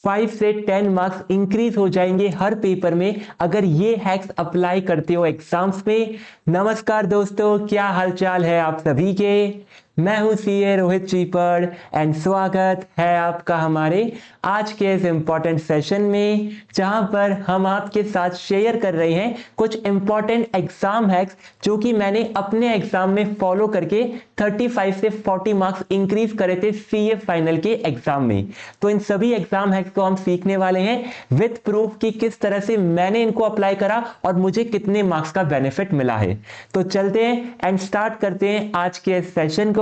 5 से 10 marks increase हो जाएंगे हर पेपर में अगर ये हैक्स अप्लाई करते हो एग्जाम्स में। नमस्कार दोस्तों, क्या हालचाल है आप सभी के। मैं हूं सीए रोहित चीपड़ एंड स्वागत है आपका हमारे आज के इस इंपॉर्टेंट सेशन में, जहां पर हम आपके साथ शेयर कर रहे हैं कुछ इंपॉर्टेंट एग्जाम हैक्स जो कि मैंने अपने एग्जाम में फॉलो करके 35 से 40 मार्क्स इंक्रीज करे थे सीए फाइनल के एग्जाम में। तो इन सभी एग्जाम हैक्स को हम सीखने वाले हैं विद प्रूफ कि किस तरह से मैंने इनको अप्लाई करा और मुझे कितने मार्क्स का बेनिफिट मिला है। तो चलते हैं एंड स्टार्ट करते हैं आज के इस सेशन को।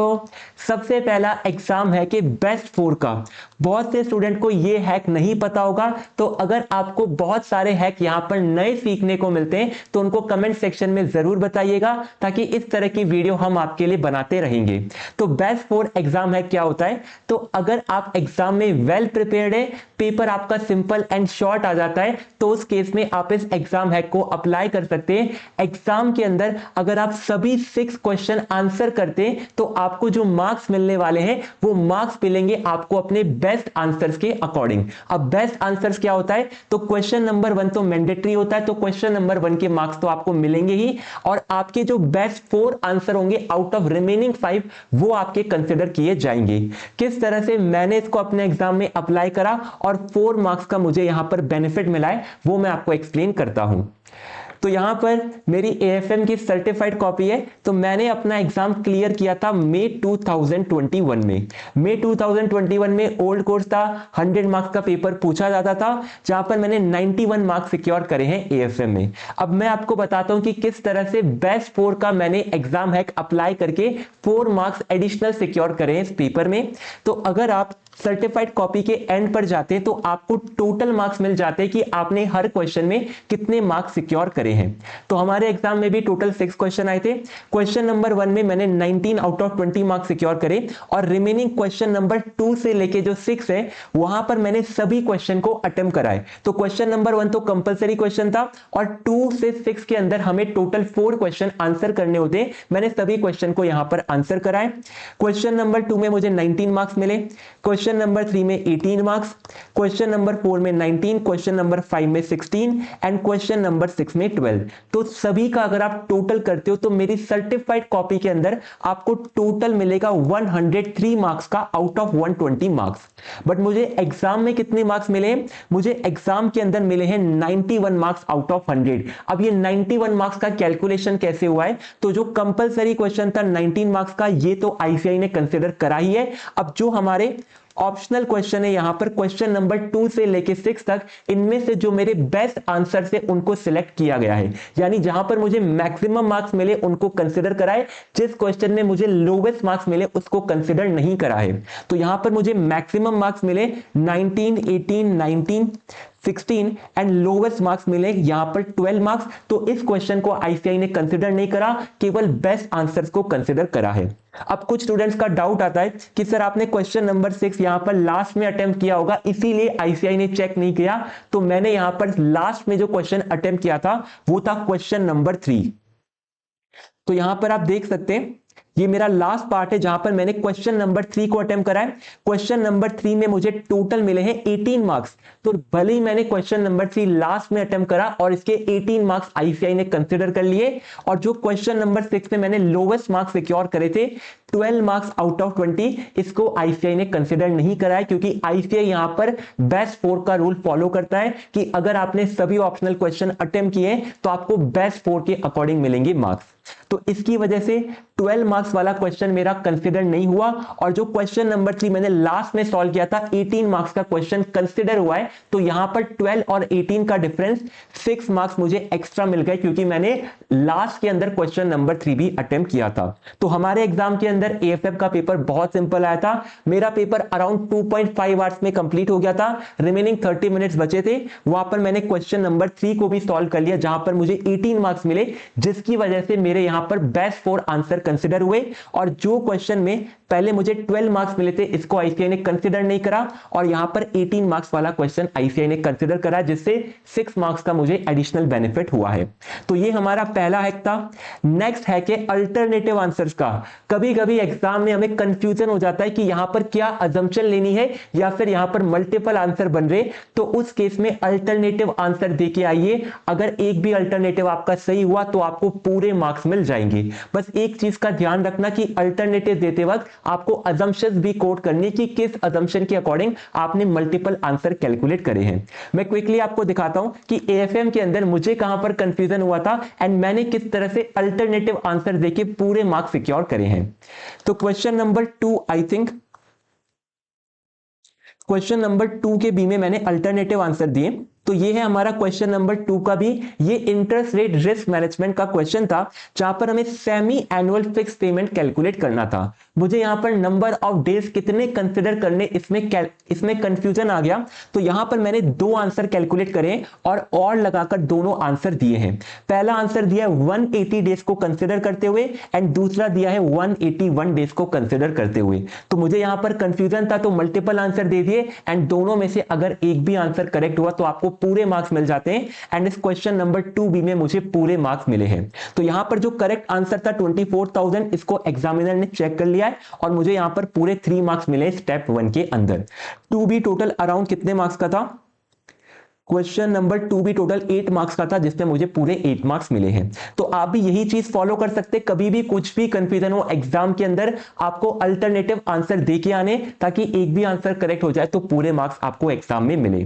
सबसे पहला एग्जाम है कि बेस्ट 4 का। बहुत से स्टूडेंट को यह हैक नहीं पता होगा, तो अगर आपको बहुत सारे हैक यहां पर नए सीखने को मिलते हैं तो उनको कमेंट सेक्शन में जरूर बताइएगा, ताकि इस तरह की वीडियो हम आपके लिए बनाते रहेंगे। तो बेस्ट 4 एग्जाम हैक क्या होता है? तो अगर आप एग्जाम में वेल प्रिपेयर्ड है, पेपर आपका सिंपल एंड शॉर्ट आ जाता है, तो उस केस में आप इस एग्जाम हैक को अप्लाई कर सकते हैं। एग्जाम के अंदर अगर आप सभी 6 क्वेश्चन आंसर करते हैं तो आपको जो मार्क्स मिलने वाले हैं वो मार्क्स मिलेंगे आपको अपने बेस्ट आंसर्स के अकॉर्डिंग। अब बेस्ट आंसर्स क्या होता है? तो क्वेश्चन नंबर 1 तो मैंडेटरी होता है, तो क्वेश्चन नंबर 1 के मार्क्स तो आपको मिलेंगे ही, और आपके जो बेस्ट 4 आंसर होंगे आउट ऑफ रिमेनिंग 5 वो आपके कंसिडर किए जाएंगे। किस तरह से मैंने इसको अपने एग्जाम में अप्लाई करा और 4 मार्क्स का मुझे यहां पर बेनिफिट मिला है, वो मैं आपको एक्सप्लेन करता हूं। तो यहां पर मेरी एएफएम की सर्टिफाइड कॉपी है। तो मैंने अपना एग्जाम क्लियर किया था मई 2021 में। मई 2021 में ओल्ड कोर्स था, 100 मार्क्स का पेपर पूछा जाता था, जहां पर मैंने 91 मार्क्स सिक्योर करे हैं एएफएम में। अब मैं आपको बताता हूं कि किस तरह से बेस्ट 4 का मैंने एग्जाम हैक अप्लाई करके 4 मार्क्स एडिशनल सिक्योर करे हैं इस पेपर में। तो अगर आप सर्टिफाइड कॉपी के एंड पर जाते हैं तो आपको टोटल मार्क्स मिल जाते हैं कि आपने हर क्वेश्चन में कितने मार्क्स सिक्योर करे हैं। तो हमारे एग्जाम में भी टोटल 6 क्वेश्चन आए थे। क्वेश्चन नंबर 1 में मैंने 19 आउट ऑफ 20 मार्क्स सिक्योर करे, और रिमेनिंग क्वेश्चन नंबर 2 से लेके जो 6 है वहां पर मैंने सभी क्वेश्चन को अटेम्प्ट कराए। तो क्वेश्चन नंबर 1 तो कंपलसरी क्वेश्चन था, और 2 से 6 के अंदर हमें टोटल 4 क्वेश्चन आंसर करने होते। मैंने सभी क्वेश्चन को यहां पर आंसर कराए। क्वेश्चन नंबर 2 में मुझे 19 मार्क्स मिले, क्वेश्चन नंबर 3 में 18 मार्क्स, क्वेश्चन नंबर 4 में 19, क्वेश्चन नंबर 5 में 16 एंड क्वेश्चन नंबर 6 में 12। तो सभी का अगर आप टोटल करते हो तो मेरी सर्टिफाइड कॉपी के अंदर आपको टोटल मिलेगा 103 मार्क्स का आउट ऑफ 120 मार्क्स। बट मुझे एग्जाम में कितने मार्क्स मिले? मुझे एग्जाम के अंदर मिले हैं 91 मार्क्स आउट ऑफ 100। अब ये 91 मार्क्स का कैलकुलेशन कैसे हुआ है? तो जो कंपलसरी क्वेश्चन था 19 मार्क्स का, ये तो आईसीआई ने कंसिडर करा ही है। अब जो हमारे ऑप्शनल क्वेश्चन है यहां पर क्वेश्चन नंबर 2 से लेके 6 तक, इनमें से जो मेरे बेस्ट आंसर से उनको सिलेक्ट किया गया है, यानी जहां पर मुझे मैक्सिमम मार्क्स मिले उनको कंसिडर कराए, जिस क्वेश्चन में मुझे लोवेस्ट मार्क्स मिले उसको कंसिडर नहीं करा है। तो यहां पर मुझे मैक्सिमम मार्क्स मिले 19, 18, 19, 16 एंड लोवेस्ट मार्क्स मिले यहां पर 12 मार्क्स। तो इस क्वेश्चन को आईसीआई ने कंसिडर नहीं करा, केवल बेस्ट आंसर्स को कंसिडर करा है। अब कुछ स्टूडेंट्स का डाउट आता है कि सर आपने क्वेश्चन नंबर 6 यहां पर लास्ट में अटेम्प्ट किया होगा, इसीलिए आईसीआई ने चेक नहीं किया। तो मैंने यहां पर लास्ट में जो क्वेश्चन अटेम्प्ट किया था वो था क्वेश्चन नंबर 3। तो यहां पर आप देख सकते हैं ये मेरा लास्ट पार्ट है जहां पर मैंने क्वेश्चन नंबर 3 को अटेम्प्ट करा है। क्वेश्चन नंबर 3 में मुझे टोटल मिले हैं 18 मार्क्स। तो भले ही मैंने क्वेश्चन नंबर 3 लास्ट में अटेम्प्ट करा और इसके 18 मार्क्स आईसीआई ने कंसीडर कर लिए, और जो क्वेश्चन नंबर 6 में मैंने लोवेस्ट मार्क्स सिक्योर करे थे 12 मार्क्स आउट ऑफ 20, इसको आईसीआई ने कंसीडर नहीं करा है, क्योंकि आईसीआई यहां पर बेस्ट 4 का रूल फॉलो करता है कि अगर आपने सभी ऑप्शनल क्वेश्चन अटेम्प्ट किए तो आपको बेस्ट 4 के अकॉर्डिंग मिलेंगे मार्क्स। तो इसकी वजह से 12 मार्क्स वाला क्वेश्चन मेरा कंसीडर नहीं हुआ, और जो क्वेश्चन नंबर 3 मैंने लास्ट में सॉल्व किया था 18 मार्क्स का क्वेश्चन कंसीडर हुआ है। तो यहां पर 12 और 18 का डिफरेंस 6 मार्क्स मुझे एक्स्ट्रा मिल गए, क्योंकि मैंने लास्ट के अंदर क्वेश्चन नंबर 3 भी अटेम्प्ट किया था। तो हमारे एग्जाम के अंदर एएफएफ का पेपर बहुत सिंपल आया था। मेरा पेपर अराउंड 2.5 आवर्स में कंप्लीट हो गया था, रिमेनिंग 30 मिनट्स बचे थे। वहां पर मैंने क्वेश्चन नंबर 3 को भी सॉल्व कर लिया, जहां पर मुझे 18 मार्क्स मिले, जिसकी वजह से मेरे यहां पर बेस्ट 4 आंसर कंसिडर हुए, और जो क्वेश्चन में पहले मुझे 12 मार्क्स मिले थे इसको आईसीआई ने कंसिडर नहीं करा, और यहां पर 18 मार्क्स वाला क्वेश्चन आईसीआई ने कंसिडर करा, जिससे 6 मार्क्स का मुझे एडिशनल बेनिफिट हुआ है। तो ये हमारा पहला हैक था। नेक्स्ट हैक है अल्टरनेटिव आंसर्स का। कभी कभी एग्जाम में हमें कंफ्यूजन हो जाता है कि यहां पर क्या अजम्पशन लेनी है या फिर यहां पर मल्टीपल आंसर बन रहे, तो उस केस में अल्टरनेटिव आंसर देके आइए। अगर एक भी अल्टरनेटिव आपका सही हुआ तो आपको पूरे मार्क्स मिल जाएंगे। बस एक चीज का ध्यान रखना कि अल्टरनेटिव देते वक्त आपको अजम्पशंस भी कोट करनी है कि किस अजम्पशन के अकॉर्डिंग आपने मल्टीपल आंसर कैलकुलेट करे हैं। मैं क्विकली आपको दिखाता हूं कि एएफएम के अंदर मुझे कहां पर कंफ्यूजन हुआ था एंड मैंने किस तरह से अल्टरनेटिव आंसर देके पूरे मार्क्स सिक्योर करे हैं। तो question number 2 I think question number 2 के बी में मैंने अल्टरनेटिव आंसर दिए। तो ये है हमारा क्वेश्चन नंबर 2 का भी। ये इंटरेस्ट रेट रिस्क मैनेजमेंट का क्वेश्चन था, जहां पर हमें semi annual fix payment calculate करना था। मुझे यहां पर नंबर ऑफ डेज कितने कंसिडर करने इसमें कंफ्यूजन आ गया, तो यहां पर मैंने 2 आंसर कैलकुलेट करे और लगाकर दोनों आंसर दिए हैं। पहला आंसर दिया है 180 डेज को कंसिडर करते हुए एंड दूसरा दिया है 181 डेज को कंसिडर करते हुए। तो मुझे यहां पर कंफ्यूजन था तो मल्टीपल आंसर दे दिए, एंड दोनों में से अगर एक भी आंसर करेक्ट हुआ तो आपको पूरे मार्क्स मिल जाते हैं। एंड इस क्वेश्चन नंबर 2 बी में मुझे पूरे मार्क्स मिले हैं। तो यहां पर जो करेक्ट आंसर था 24,000, इसको एग्जामिनर ने चेक कर लिया है और मुझे यहां पर पूरे 3 मार्क्स मिले स्टेप 1 के अंदर। 2 बी टोटल अराउंड कितने मार्क्स का था? क्वेश्चन नंबर 2 भी टोटल 8 मार्क्स का था, जिसमें मुझे पूरे 8 मार्क्स मिले हैं। तो आप भी यही चीज फॉलो कर सकते, कभी भी कुछ भी कंफ्यूजन हो एग्जाम के अंदर आपको अल्टरनेटिव आंसर देके आने, ताकि एक भी आंसर करेक्ट हो जाए तो पूरे मार्क्स आपको एग्जाम में मिले।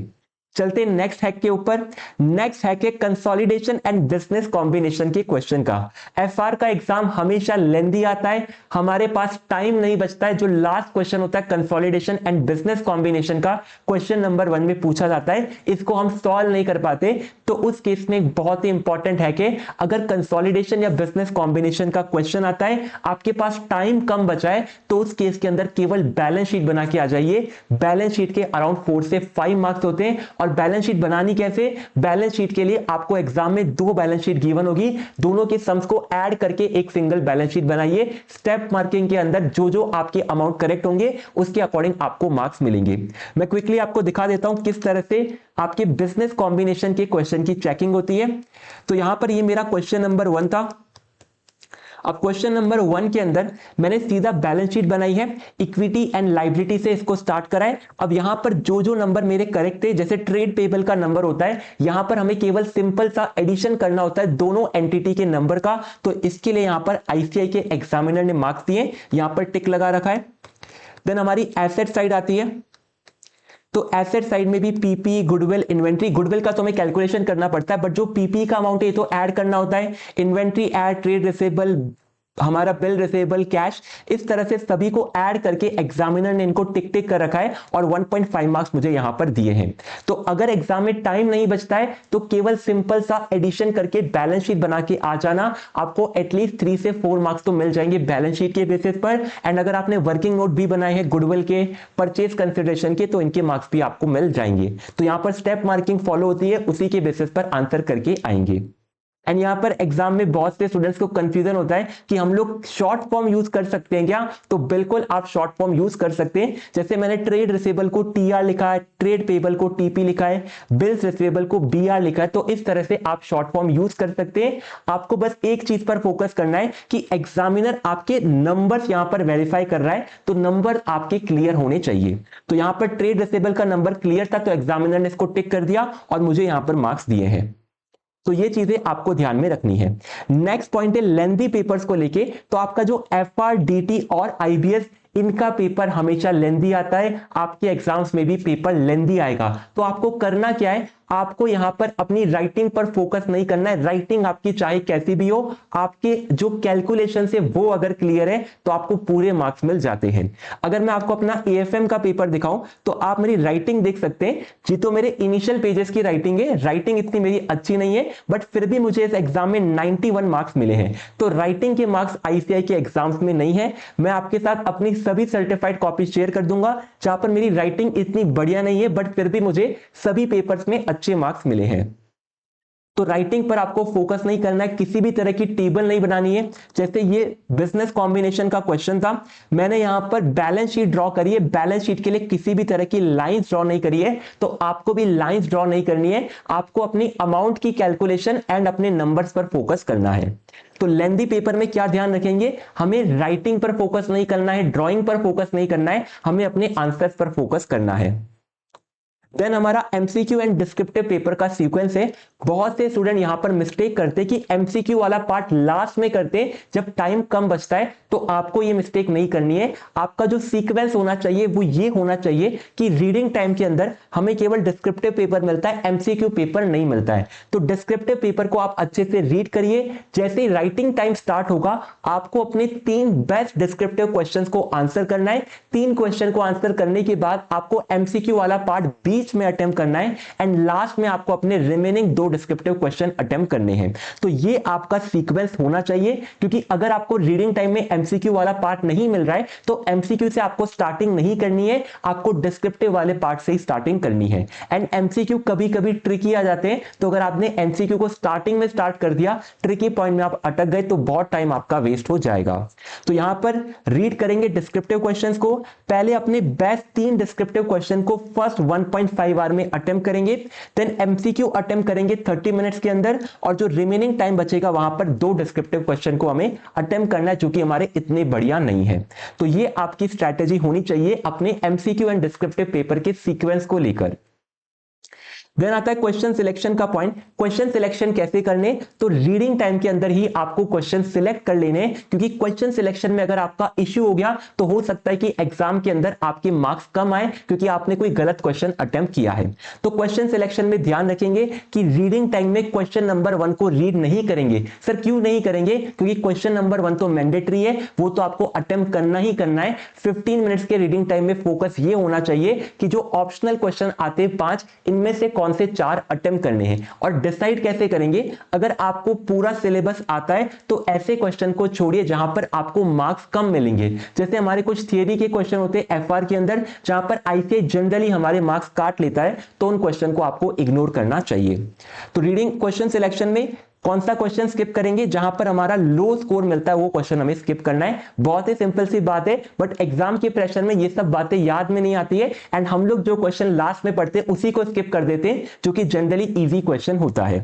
चलते नेक्स्ट हैक के ऊपर। नेक्स्ट हैक है कंसोलिडेशन एंड बिजनेस कॉम्बिनेशन के क्वेश्चन का। एफआर का एग्जाम हमेशा लेंदी आता है, हमारे पास टाइम नहीं बचता है। जो लास्ट क्वेश्चन होता है कंसोलिडेशन एंड बिजनेस कॉम्बिनेशन का, क्वेश्चन नंबर 1 में पूछा जाता है, इसको हम सॉल्व नहीं कर पाते, तो उस केस में एक बहुत ही इंपॉर्टेंट हैक है। अगर कंसोलिडेशन या बिजनेस कॉम्बिनेशन का क्वेश्चन आता है, आपके पास टाइम कम बचा है, तो उस केस के अंदर केवल बैलेंस शीट बना के आ जाइए। बैलेंस शीट के अराउंड 4 से 5 मार्क्स होते हैं। और बैलेंस शीट बनानी कैसे? बैलेंस शीट के लिए आपको एग्जाम में 2 बैलेंस शीट गिवन होगी, दोनों के सम्स को ऐड करके एक सिंगल बैलेंस शीट बनाइए। स्टेप मार्किंग के अंदर जो जो आपके अमाउंट करेक्ट होंगे उसके अकॉर्डिंग आपको मार्क्स मिलेंगे। मैं क्विकली आपको दिखा देता हूं किस तरह से आपके बिजनेस कॉम्बिनेशन के क्वेश्चन की चेकिंग होती है। तो यहां पर ये मेरा क्वेश्चन नंबर 1 था। अब क्वेश्चन नंबर 1 के अंदर मैंने सीधा बैलेंस शीट बनाई है, इक्विटी एंड लायबिलिटी से इसको स्टार्ट करा है। अब यहां पर जो जो नंबर मेरे करेक्ट थे, जैसे ट्रेड पेबल का नंबर होता है, यहां पर हमें केवल सिंपल सा एडिशन करना होता है दोनों एंटिटी के नंबर का। तो इसके लिए यहां पर आईसीआई के एग्जामिनर ने मार्क्स दिए, यहां पर टिक लगा रखा है। देन हमारी एसेट साइड आती है। तो एसेट साइड में भी पीपी, गुडविल, इन्वेंट्री। गुडविल का तो हमें कैलकुलेशन करना पड़ता है, बट जो पीपी का अमाउंट है तो ऐड करना होता है। इन्वेंट्री ऐड, ट्रेड रिसीवेबल, हमारा बिल रिसीवेबल, कैश, इस तरह से सभी को ऐड करके एग्जामिनर ने इनको टिक टिक कर रखा है और 1.5 मार्क्स मुझे यहां पर दिए हैं। तो अगर एग्जाम में टाइम नहीं बचता है तो केवल सिंपल सा एडिशन करके बैलेंस शीट बना के आ जाना, आपको एटलीस्ट 3 से 4 मार्क्स तो मिल जाएंगे बैलेंस शीट के बेसिस पर। एंड अगर आपने वर्किंग नोट भी बनाए हैं गुडविल के, परचेज कंसिडरेशन के, तो इनके मार्क्स भी आपको मिल जाएंगे। तो यहां पर स्टेप मार्किंग फॉलो होती है, उसी के बेसिस पर आंसर करके आएंगे। एंड यहाँ पर एग्जाम में बहुत से स्टूडेंट्स को कंफ्यूजन होता है कि हम लोग शॉर्ट फॉर्म यूज कर सकते हैं क्या? तो बिल्कुल आप शॉर्ट फॉर्म यूज कर सकते हैं। जैसे मैंने ट्रेड रिसीवेबल को टीआर लिखा है, ट्रेड पेबल को टीपी लिखा है, बिल्स रिसीवेबल को बीआर लिखा है, तो इस तरह से आप शॉर्ट फॉर्म यूज कर सकते हैं। आपको बस एक चीज पर फोकस करना है कि एग्जामिनर आपके नंबर्स यहां पर वेरीफाई कर रहा है, तो नंबर आपके क्लियर होने चाहिए। तो यहां पर ट्रेड रिसीवेबल का नंबर क्लियर था, तो एग्जामिनर ने इसको टिक कर दिया और मुझे यहां पर मार्क्स दिए हैं। तो ये चीजें आपको ध्यान में रखनी है। नेक्स्ट पॉइंट है लेंदी पेपर्स को लेके। तो आपका जो एफआरडीटी और आईबीएस, इनका पेपर हमेशा लेंदी आता है, आपके एग्जाम्स में भी पेपर लेंदी आएगा। तो आपको करना क्या है, आपको यहां पर अपनी राइटिंग पर फोकस नहीं करना है। राइटिंग आपकी चाहे कैसी भी हो, आपके जो कैलकुलेशन है वो अगर क्लियर है तो आपको पूरे मार्क्स मिल जाते हैं। अगर मैं आपको अपना एएफएम का पेपर दिखाऊं तो आप मेरी राइटिंग देख सकते हैं। जी तो मेरे इनिशियल पेजेस की राइटिंग है, राइटिंग इतनी मेरी अच्छी नहीं है, बट फिर भी मुझे इस एग्जाम में 91 मार्क्स मिले हैं। तो राइटिंग के मार्क्स आईसीआई के एग्जाम्स में नहीं है। मैं आपके साथ अपनी सभी सर्टिफाइड कॉपी शेयर कर दूंगा जहां पर मेरी राइटिंग इतनी बढ़िया नहीं है, बट फिर भी मुझे सभी पेपर्स में अच्छे मार्क्स मिले हैं। तो राइटिंग पर आपको फोकस नहीं करना है, किसी भी तरह की टेबल नहीं बनानी है। जैसे ये बिजनेस कॉम्बिनेशन का क्वेश्चन था, मैंने यहां पर बैलेंस शीट ड्रॉ करी है, बैलेंस शीट के लिए किसी भी तरह की लाइंस ड्रॉ नहीं करी है, तो आपको भी लाइंस ड्रॉ नहीं करनी है। आपको अपनी अमाउंट की कैलकुलेशन एंड अपने नंबर्स पर फोकस करना है। तो लेंथी पेपर में क्या ध्यान रखेंगे, हमें राइटिंग पर फोकस नहीं करना है, ड्रॉइंग पर फोकस नहीं करना है, हमें अपने आंसर्स पर फोकस करना है। देन हमारा एमसीक्यू एंड डिस्क्रिप्टिव पेपर का सीक्वेंस है। बहुत से स्टूडेंट यहां पर मिस्टेक करते कि एमसीक्यू वाला पार्ट लास्ट में करते जब टाइम कम बचता है, तो आपको ये मिस्टेक नहीं करनी है। आपका जो सीक्वेंस होना चाहिए वो ये होना चाहिए कि रीडिंग टाइम के अंदर हमें केवल डिस्क्रिप्टिव पेपर मिलता है, एमसीक्यू पेपर नहीं मिलता है। तो डिस्क्रिप्टिव पेपर को आप अच्छे से रीड करिए। जैसे ही राइटिंग टाइम स्टार्ट होगा, आपको अपने 3 बेस्ट डिस्क्रिप्टिव क्वेश्चंस को आंसर करना है। 3 क्वेश्चन को आंसर करने के बाद आपको एमसीक्यू वाला पार्ट बीच में अटेम्प्ट करना है एंड लास्ट में आपको अपने रिमेनिंग 2 डिस्क्रिप्टिव क्वेश्चन अटेम्प्ट करने हैं। तो ये आपका सीक्वेंस होना चाहिए, क्योंकि अगर आपको रीडिंग टाइम में एमसीक्यू वाला पार्ट नहीं मिल रहा है तो एमसीक्यू से आपको स्टार्टिंग नहीं करनी है, आपको डिस्क्रिप्टिव वाले पार्ट से ही स्टार्टिंग करनी है। एंड एमसीक्यू कभी कभी ट्रिकी आ जाते हैं, तो अगर आपने एमसीक्यू को स्टार्टिंग में स्टार्ट कर दिया, ट्रिकी पॉइंट में आप अटक गए तो बहुत टाइम आपका वेस्ट हो जाएगा। तो यहां पर रीड करेंगे डिस्क्रिप्टिव क्वेश्चंस को, पहले अपने बेस्ट 3 डिस्क्रिप्टिव क्वेश्चन को फर्स्ट 1.5 आवर में अटेम्प्ट करेंगे, देन एमसीक्यू अटेम्प्ट करेंगे 30 मिनट्स के अंदर, और जो रिमेनिंग टाइम बचेगा वहां पर 2 डिस्क्रिप्टिव क्वेश्चन को हमें अटेम्प्ट करना है, जो कि हमारे इतने बढ़िया नहीं है। तो ये आपकी स्ट्रैटेजी होनी चाहिए अपने एमसीक्यू एंड डिस्क्रिप्टिव पेपर के सीक्वेंस को लेकर। देन आता है क्वेश्चन सिलेक्शन का पॉइंट। क्वेश्चन सिलेक्शन कैसे करने, तो रीडिंग टाइम के अंदर ही आपको क्वेश्चन सिलेक्ट कर लेने, क्योंकि क्वेश्चन सिलेक्शन में अगर आपका इश्यू हो गया तो हो सकता है कि एग्जाम के अंदर आपके मार्क्स कम आए, क्योंकि आपने कोई गलत क्वेश्चन अटेम्प्ट किया है। तो क्वेश्चन सिलेक्शन में ध्यान रखेंगे कि रीडिंग टाइम में क्वेश्चन नंबर 1 को रीड नहीं करेंगे। सर क्यों नहीं करेंगे, क्योंकि क्वेश्चन नंबर 1 तो मैंडेटरी है, वो तो आपको अटेम्प्ट करना ही करना है। 15 मिनट्स के रीडिंग टाइम में फोकस ये होना चाहिए कि जो ऑप्शनल क्वेश्चन आते हैं 5, इनमें से कौन से 4 अटेम्प्ट करने हैं। और डिसाइड कैसे करेंगे, अगर आपको पूरा सिलेबस आता है तो ऐसे क्वेश्चन को छोड़िए जहां पर आपको मार्क्स कम मिलेंगे। जैसे हमारे कुछ थियरी के क्वेश्चन होते हैं एफआर के अंदर, जहां पर आईसीआई जनरली हमारे मार्क्स काट लेता है, तो उन क्वेश्चन को आपको इग्नोर करना चाहिए। तो रीडिंग क्वेश्चन सिलेक्शन में कौन सा क्वेश्चन स्किप करेंगे, जहां पर हमारा लो स्कोर मिलता है वो क्वेश्चन हमें स्किप करना है। बहुत ही सिंपल सी बात है, बट एग्जाम के प्रेशर में ये सब बातें याद में नहीं आती है, एंड हम लोग जो क्वेश्चन लास्ट में पढ़ते हैं उसी को स्किप कर देते हैं, जो कि जनरली इजी क्वेश्चन होता है।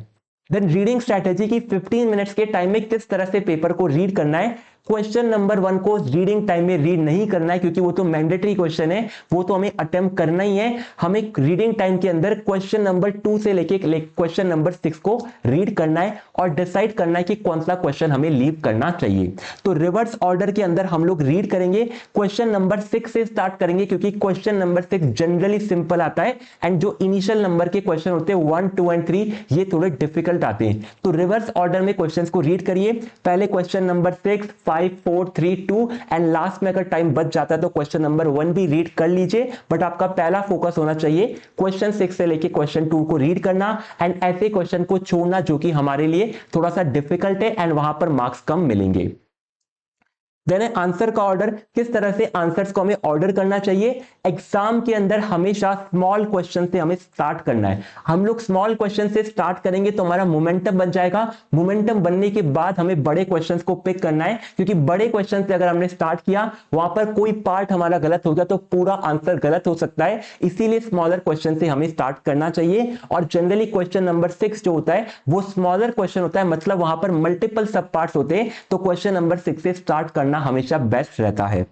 देन रीडिंग स्ट्रैटेजी की 15 मिनट्स के टाइम में किस तरह से पेपर को रीड करना है। क्वेश्चन नंबर 1 को रीडिंग टाइम में रीड नहीं करना है, क्योंकि वो तो मैंडेटरी क्वेश्चन है, वो तो हमें अटेम्प्ट करना ही है। हमें रीडिंग टाइम के अंदर क्वेश्चन नंबर 2 से लेके क्वेश्चन नंबर 6 को रीड करना है और डिसाइड करना है कि कौन सा क्वेश्चन हमें लीव करना चाहिए। तो रिवर्स ऑर्डर के अंदर हम लोग रीड करेंगे, क्वेश्चन नंबर 6 से स्टार्ट करेंगे, क्योंकि क्वेश्चन नंबर 6 जनरली सिंपल आता है, एंड जो इनिशियल नंबर के क्वेश्चन होते हैं 1, 2 एंड 3 ये थोड़े डिफिकल्ट आते हैं। तो रिवर्स ऑर्डर में क्वेश्चंस को रीड करिए, पहले क्वेश्चन नंबर 6, 5, 4, 3, 2 एंड लास्ट में अगर टाइम बच जाता है तो क्वेश्चन नंबर 1 भी रीड कर लीजिए, बट आपका पहला फोकस होना चाहिए क्वेश्चन 6 से लेके क्वेश्चन 2 को रीड करना, एंड ऐसे क्वेश्चन को छोड़ना जो कि हमारे लिए थोड़ा सा डिफिकल्ट है एंड वहां पर मार्क्स कम मिलेंगे। देन आंसर का ऑर्डर, किस तरह से आंसर्स को हमें ऑर्डर करना चाहिए। एग्जाम के अंदर हमेशा स्मॉल क्वेश्चन से हमें स्टार्ट करना है। हम लोग स्मॉल क्वेश्चन से स्टार्ट करेंगे तो हमारा मोमेंटम बन जाएगा। मोमेंटम बनने के बाद हमें बड़े क्वेश्चंस को पिक करना है, क्योंकि बड़े क्वेश्चन से अगर हमने स्टार्ट किया, वहां पर कोई पार्ट हमारा गलत हो गया तो पूरा आंसर गलत हो सकता है। इसीलिए स्मॉलर क्वेश्चन से हमें स्टार्ट करना चाहिए। और जनरली क्वेश्चन नंबर 6 जो होता है वो स्मॉलर क्वेश्चन होता है, मतलब वहां पर मल्टीपल सब पार्ट्स होते हैं, तो क्वेश्चन नंबर 6 से स्टार्ट करना हमेशा बेस्ट रहता है।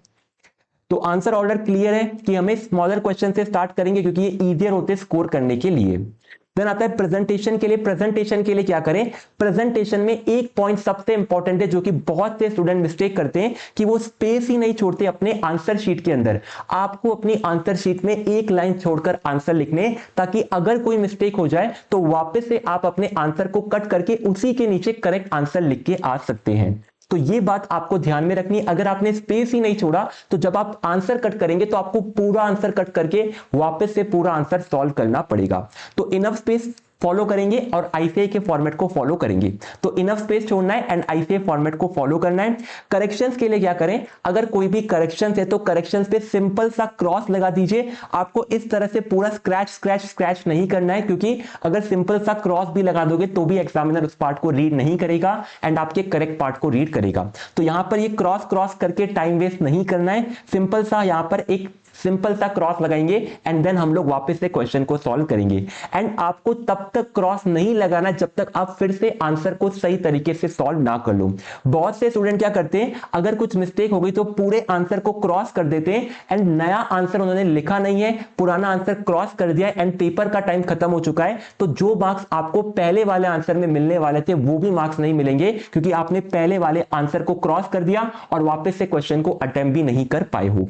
तो आंसर ऑर्डर क्लियर है कि हमें स्मॉलर क्वेश्चन से स्टार्ट करेंगे, क्योंकि ये इजियर होते हैं स्कोर करने के लिए। देन आता है प्रेजेंटेशन के लिए। प्रेजेंटेशन के लिए क्या करें, प्रेजेंटेशन में एक पॉइंट सबसे इंपॉर्टेंट है, जो कि बहुत से स्टूडेंट मिस्टेक करते हैं कि वो स्पेस ही नहीं छोड़ते अपने आंसर शीट के अंदर। आपको अपनी आंसर शीट में एक लाइन छोड़कर आंसर लिखने, ताकि अगर कोई मिस्टेक हो जाए तो वापस से आप अपने आंसर को कट करके उसी के नीचे करेक्ट आंसर लिख के आ सकते हैं। तो ये बात आपको ध्यान में रखनी है। अगर आपने स्पेस ही नहीं छोड़ा तो जब आप आंसर कट करेंगे तो आपको पूरा आंसर कट करके वापस से पूरा आंसर सॉल्व करना पड़ेगा। तो इनफ स्पेस फॉलो करेंगे और आईसीआई के फॉर्मेट को फॉलो करेंगे। तो इनफ स्पेस छोड़ना है एंड आईसीआई फॉर्मेट को फॉलो करना है। करेक्शंस के लिए क्या करें, अगर कोई भी करेक्शंस है तो करेक्शंस पे सिंपल सा क्रॉस लगा दीजिए। आपको इस तरह से पूरा स्क्रैच स्क्रैच स्क्रैच नहीं करना है, क्योंकि अगर सिंपल सा क्रॉस भी लगा दोगे तो भी एग्जामिनर उस पार्ट को रीड नहीं करेगा एंड आपके करेक्ट पार्ट को रीड करेगा। तो यहां पर ये क्रॉस क्रॉस करके टाइम वेस्ट नहीं करना है, सिंपल सा यहां पर एक सिंपल सा क्रॉस लगाएंगे एंड देन हम लोग वापस से क्वेश्चन को सॉल्व करेंगे। एंड आपको तब तक क्रॉस नहीं लगाना जब तक आप फिर से आंसर को सही तरीके से सॉल्व ना कर लो। बहुत से स्टूडेंट क्या करते हैं, अगर कुछ मिस्टेक हो गई तो पूरे आंसर को क्रॉस कर देते हैं एंड नया आंसर उन्होंने लिखा नहीं है, पुराना आंसर क्रॉस कर दिया एंड पेपर का टाइम खत्म हो चुका है। तो जो मार्क्स आपको पहले वाले आंसर में मिलने वाले थे वो भी मार्क्स नहीं मिलेंगे, क्योंकि आपने पहले वाले आंसर को क्रॉस कर दिया और वापस से क्वेश्चन को अटेम्प्ट भी नहीं कर पाए हो।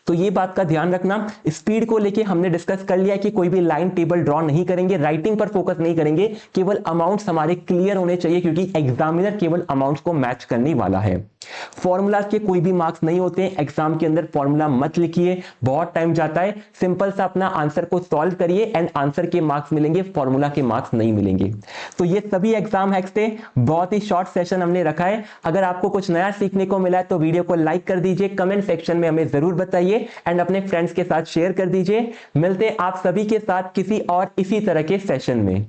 तो ये बात का ध्यान रखना। स्पीड को लेके हमने डिस्कस कर लिया कि कोई भी लाइन टेबल ड्रॉ नहीं करेंगे, राइटिंग पर फोकस नहीं करेंगे, केवल अमाउंट्स हमारे क्लियर होने चाहिए, क्योंकि एग्जामिनर केवल अमाउंट्स को मैच करने वाला है। फॉर्मूला के कोई भी मार्क्स नहीं होते हैं, एग्जाम के अंदर फॉर्मूला मत लिखिए, बहुत टाइम जाता है। सिंपल सा अपना आंसर को सॉल्व करिए एंड आंसर के मार्क्स मिलेंगे, फॉर्मूला के मार्क्स नहीं मिलेंगे। तो ये सभी एग्जाम हैक्स थे, बहुत ही शॉर्ट सेशन हमने रखा है। अगर आपको कुछ नया सीखने को मिला है तो वीडियो को लाइक कर दीजिए, कमेंट सेक्शन में हमें जरूर बताइए एंड अपने फ्रेंड्स के साथ शेयर कर दीजिए। मिलते हैं आप सभी के साथ किसी और इसी तरह के सेशन में।